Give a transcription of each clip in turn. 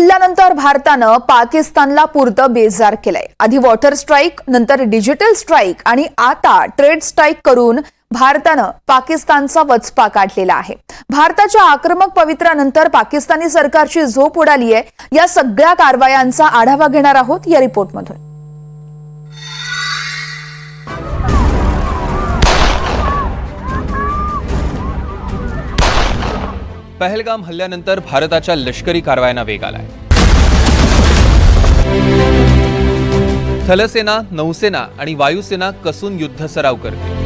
हल्ल्यानंतर भारतानं पाकिस्तानला पुरतं बेजार केलंय। आधी वॉटर स्ट्राईक, नंतर डिजिटल स्ट्राईक आणि आता ट्रेड स्ट्राईक करून भारतानं पाकिस्तानचा वचपा काढलेला आहे। भारताच्या आक्रमक पवित्र्यानंतर पाकिस्तानी सरकारची झोप उडाली आहे। या सगळ्या कारवायांचा आढावा घेणार आहोत या रिपोर्टमधून। पहलगाम हल्ल्यानंतर भारताच्या लष्करी कारवायांना वेग आलाय। थलसेना, नौसेना आणि वायुसेना कसून युद्ध सराव करते।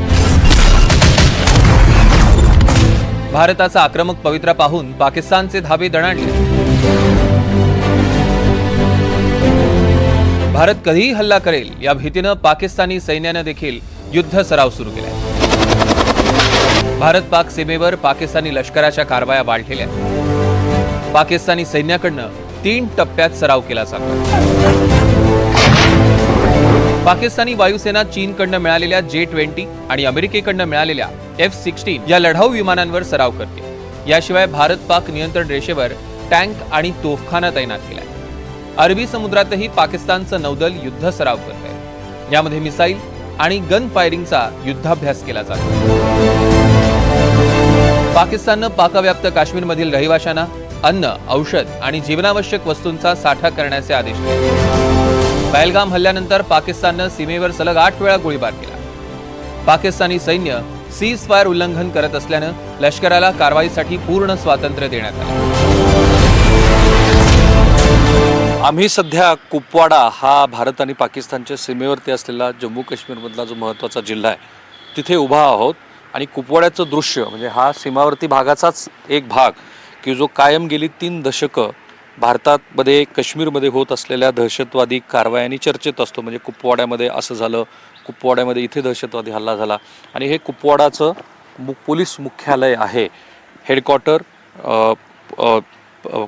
भारताचा आक्रमक पवित्रा पाहून पाकिस्तानचे धाबे दणाणले। भारत कधीही हल्ला करेल या भीतीनं पाकिस्तानी सैन्यानं देखील युद्ध सराव सुरू केलाय। भारत पाक सीमेवर पाकिस्तानी लष्कराच्या कारवाया वाढलेल्या आहेत। पाकिस्तानी सैन्याकडनं 3 टप्प्यात सराव केला जातो। पाकिस्तानी वायुसेना चीनकडनं मिळालेल्या J-20 आणि अमेरिकेकडनं मिळालेल्या F-16 या लढाऊ विमानांवर सराव करते। याशिवाय भारत पाक नियंत्रण रेषेवर टँक आणि तोफखाना तैनात केलाय। अरबी समुद्रातही पाकिस्तानचं नौदल युद्ध सराव करतंय। यामध्ये मिसाईल आणि गन फायरिंगचा युद्धाभ्यास केला जातो। पाकिस्ताननं पाकव्याप्त काश्मीरमधील रहिवाशांना अन्न, औषध आणि जीवनावश्यक वस्तूंचा साठा करण्याचे आदेश दिले। पहलगाम हल्ल्यानंतर पाकिस्ताननं सीमेवर सलग 8 वेळा गोळीबार केला। पाकिस्तानी सैन्य सीज फायर उल्लंघन करत असल्यानं लष्कराला कारवाईसाठी पूर्ण स्वातंत्र्य देण्यात आले। आम्ही सध्या कुपवाडा हा भारत आणि पाकिस्तानच्या सीमेवरती असलेला जम्मू काश्मीरमधला जो महत्त्वाचा जिल्हा आहे तिथे उभा आहोत आणि कुपवाड्याचं दृश्य म्हणजे हा सीमावर्ती भागाचाच एक भाग की जो कायम गेली 3 दशकं भारतामध्ये काश्मीरमध्ये होत असलेल्या दहशतवादी कारवायांनी चर्चेत असतो। म्हणजे कुपवाड्यामध्ये असं झालं, कुपवाड्यामध्ये इथे दहशतवादी हल्ला झाला आणि हे कुपवाडाचं पोलीस मुख्यालय आहे, हेडक्वार्टर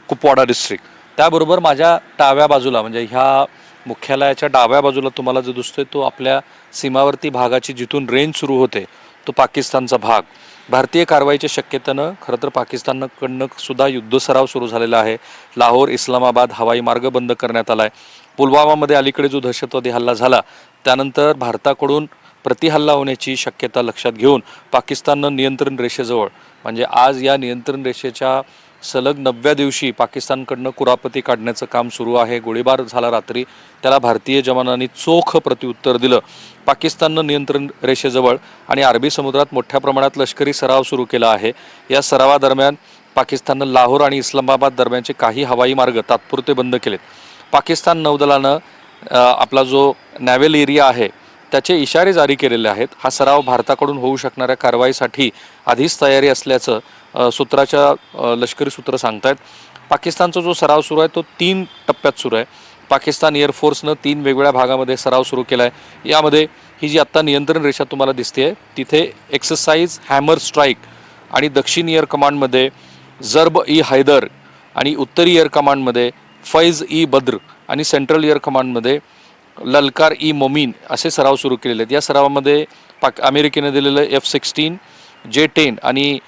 कुपवाडा डिस्ट्रिक्ट। त्याबरोबर माझ्या डाव्या बाजूला म्हणजे ह्या मुख्यालयाच्या डाव्या बाजूला तुम्हाला जो दिसतोय तो आपल्या सीमावर्ती भागाची जिथून रेंज सुरू होते तो पाकिस्तानचा भाग। भारतीय कारवाईच्या शक्यतेनं खरं तर पाकिस्तानकडनं सुद्धा युद्ध सराव सुरू झालेला आहे। लाहोर, इस्लामाबाद हवाई मार्ग बंद करण्यात आला आहे। पुलवामामध्ये अलीकडे जो दहशतवादी हल्ला झाला त्यानंतर भारताकडून प्रतिहल्ला होण्याची शक्यता लक्षात घेऊन पाकिस्ताननं नियंत्रण रेषेजवळ म्हणजे आज या नियंत्रण रेषेच्या सलग 9व्या दिवशी पाकिस्तानकडनं कुरापती काढण्याचं काम सुरू आहे। गोळीबार झाला रात्री, त्याला भारतीय जवानांनी चोख प्रत्युत्तर दिलं। पाकिस्ताननं नियंत्रण रेषेजवळ आणि अरबी समुद्रात मोठ्या प्रमाणात लष्करी सराव सुरू केला आहे। या सरावादरम्यान पाकिस्ताननं लाहोर आणि इस्लामाबाद दरम्यानचे काही हवाई मार्ग तात्पुरते बंद केलेत। पाकिस्तान नौदलानं आपला जो नॅव्हल एरिया आहे त्याचे इशारे जारी केलेले आहेत। हा सराव भारताकडून होऊ शकणाऱ्या कारवाईसाठी आधीच तयारी असल्याचं लष्करी सूत्र सांगतायत। पाकिस्तानचा जो सराव सुरू आहे तो 3 टप्प्यात सुरू आहे। पाकिस्तान एअरफोर्सनं 3 वेगवेगळ्या भागामध्ये सराव सुरू केला आहे। यामध्ये ही जी आत्ता नियंत्रण रेषा तुम्हाला दिसते तिथे एक्सरसाइज हॅमर स्ट्राईक आणि दक्षिण एअर कमांडमध्ये जर्ब ई हैदर आणि उत्तरी एअर कमांडमध्ये फैज ई बद्र आणि सेंट्रल एअर कमांडमध्ये ललकार ई मोमीन असे सराव सुरू केलेले आहेत। या सरावामध्ये अमेरिकेने दिलेलं F-16, J-10 आणि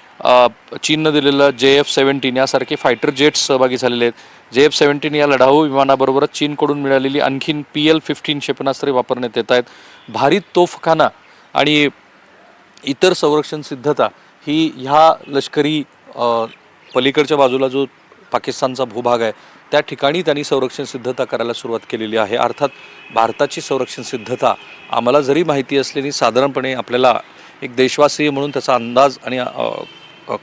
चीननं दिलेलं JF-17 यासारखे फायटर जेट्स सहभागी झालेले आहेत। JF-17 या लढाऊ विमानाबरोबरच चीनकडून मिळालेली आणखीन PL-15 क्षेपणास्त्रे वापरण्यात येत आहेत। भारी तोफखाना आणि इतर संरक्षण सिद्धता ही ह्या लष्करी पलीकडच्या बाजूला जो पाकिस्तानचा भूभाग आहे त्या ठिकाणी त्यांनी संरक्षण सिद्धता करायला सुरुवात केलेली आहे। अर्थात भारताची संरक्षण सिद्धता आम्हाला जरी माहिती असलेली साधारणपणे आपल्याला एक देशवासी म्हणून त्याचा अंदाज आणि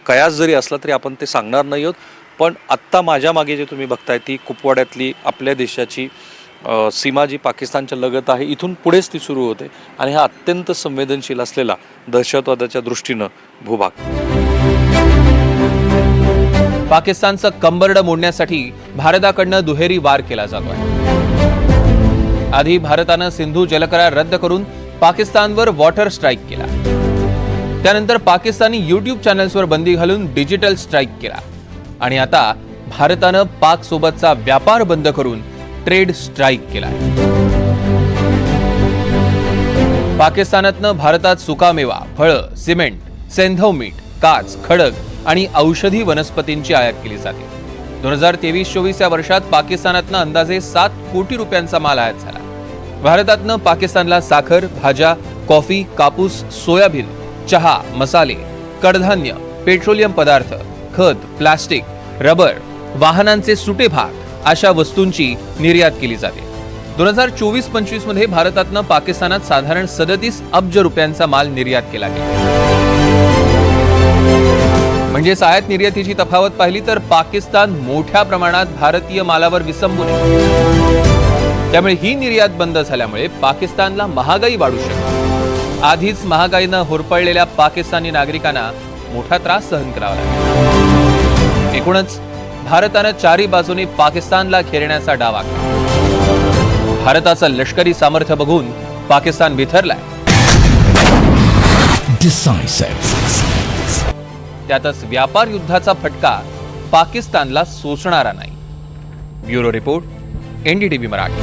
कयास जरी असला तरी आपण ते सांगणार नाही आहोत। पण आत्ता माझ्या मागे जे तुम्ही बघताय ती कुपवाड्यातली आपल्या देशाची सीमा जी पाकिस्तानच्या लगत आहे इथून पुढेच ती सुरू होते आणि हा अत्यंत संवेदनशील असलेला दहशतवादाच्या दृष्टीनं भूभाग। पाकिस्तानचं कंबरडं मोडण्यासाठी भारताकडनं दुहेरी वार केला जातोय। आधी भारतानं सिंधू जलकरार रद्द करून पाकिस्तानवर वॉटर स्ट्राईक केला। त्यानंतर पाकिस्तानी YouTube चॅनल्सवर बंदी घालून डिजिटल स्ट्राईक केला आणि आता भारतानं पाक सोबतचा व्यापार बंद करून ट्रेड स्ट्राईक केला। पाकिस्तानातनं भारतात सुकामेवा, फळं, सिमेंट, सेंधव मीठ, काच, खडक आणि औषधी वनस्पतींची आयात केली जाते। 2023-24 या वर्षात पाकिस्तानातनं अंदाजे 7 कोटी रुपयांचा माल आयात झाला. भारतातनं पाकिस्तानला साखर, भाज्या, कॉफी, कापूस, सोयाबीन, चहा, मसाले, कडधान्य, पेट्रोलियम पदार्थ, खत, प्लास्टिक, रबर, वाहनांचे सुटे भाग अशा वस्तूंची निर्यात केली जाते. 2024-25 मध्ये भारतातनं पाकिस्तानात साधारण 37 अब्ज रुपयांचा माल निर्यात केला गेला. म्हणजेच आयात निर्यातीची तफावत पाहिली तर पाकिस्तान मोठ्या प्रमाणात भारतीय मालावर विसंबून आहे. त्यामुळे ही निर्यात बंद झाल्यामुळे पाकिस्तानला महागाई वाढू शकते. आधीच महागाईनं होरपळलेल्या पाकिस्तानी नागरिकांना मोठा त्रास सहन करावा लागतो. एकूणच भारतानं चारी बाजूने पाकिस्तानला घेरण्याचा डाव आखला. भारताचं लष्करी सामर्थ्य बघून पाकिस्तान बिथरलाय. त्यातच व्यापार युद्धाचा फटका पाकिस्तानला सोसणारा नाही. Bureau report, NDTV Marathi.